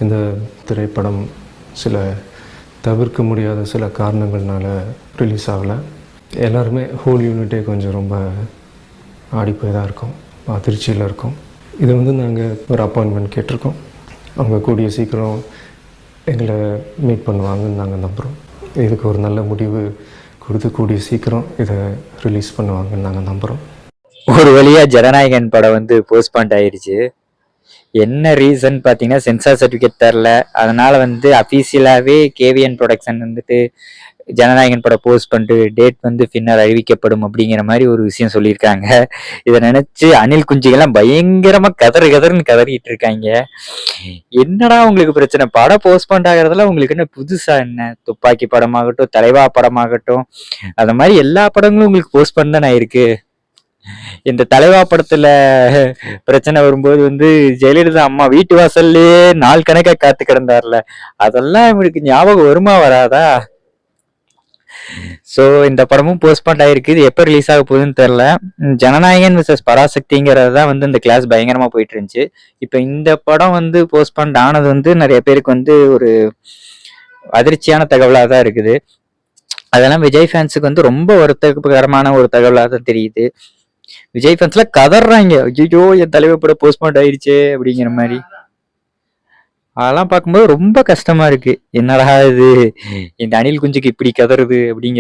இந்த திரைப்படம் சில தவிர்க்க முடியாத சில காரணங்கள்னால ரிலீஸ் ஆகலை. எல்லாருமே ஹோல் யூனிட்டே கொஞ்சம் ரொம்ப ஆடிப்போய் தான் இருக்கோம், அதிர்ச்சியில் இருக்கோம். இது நாங்கள் ஒரு அப்பாயின்மெண்ட் கேட்டிருக்கோம். அவங்க கூடிய சீக்கிரம் எங்களை மீட் பண்ணுவாங்கன்னு நாங்கள் நம்புகிறோம். இதுக்கு ஒரு நல்ல முடிவு கொடுத்து கூடிய சீக்கிரம் இதை ரிலீஸ் பண்ணுவாங்கன்னு நாங்கள் நம்புகிறோம். ஒரு வழியாக ஜனநாயகன் படம் போஸ்ட்பாண்ட் ஆயிடுச்சு. என்ன ரீசன் பார்த்தீங்கன்னா சென்சார் சர்டிஃபிகேட் தரல. அதனால அஃபீஷியலாகவே கேவிஎன் ப்ரொடக்ஷன் ஜனநாயகன் படம் போஸ்ட் பண்ணிட்டு டேட் பின்னர் அறிவிக்கப்படும் அப்படிங்கிற மாதிரி ஒரு விஷயம் சொல்லியிருக்காங்க. இதை நினைச்சு அணில் குஞ்சுகள்லாம் பயங்கரமா கதறுன்னு கதறிட்டு இருக்காங்க. என்னடா உங்களுக்கு பிரச்சனை? படம் போஸ்ட்பாண்ட் ஆகிறதுல உங்களுக்கு என்ன புதுசா? என்ன துப்பாக்கி படமாகட்டும், தலைவா படமாகட்டும், அந்த மாதிரி எல்லா படங்களும் உங்களுக்கு போஸ்ட்பாண்ட் தானே இருக்கு. இந்த தலைவா படத்துல பிரச்சனை வரும்போது ஜெயலலிதா அம்மா வீட்டு வாசல்லையே நாள் கணக்கா காத்து கிடந்தார்ல, அதெல்லாம் இவங்களுக்கு ஞாபகம் வருமா வராதா? ஸோ இந்த படமும் போஸ்ட்பாண்ட் ஆயிருக்கு. இது எப்போ ரிலீஸ் ஆக போகுதுன்னு தெரில. ஜனநாயகன் விசஸ் பராசக்திங்கிறது தான் இந்த கிளாஸ் பயங்கரமா போயிட்டு இருந்துச்சு. இப்போ இந்த படம் போஸ்ட்பாண்ட் ஆனது நிறைய பேருக்கு ஒரு அதிர்ச்சியான தகவலாக தான் இருக்குது. அதெல்லாம் விஜய் ஃபேன்ஸுக்கு ரொம்ப வருத்தகரமான ஒரு தகவலாக தான் தெரியுது. விஜய் ஃபேன்ஸ்ல கதறாங்க, ஐயோ என் தலைவர் படம் போஸ்ட்பாண்ட் ஆயிடுச்சே அப்படிங்கிற மாதிரி. அதெல்லாம் பார்க்கும்போது ரொம்ப கஷ்டமா இருக்கு. என்னடா இது, இந்த அணில் குஞ்சுக்கு இப்படி கதறுது அப்படிங்கிற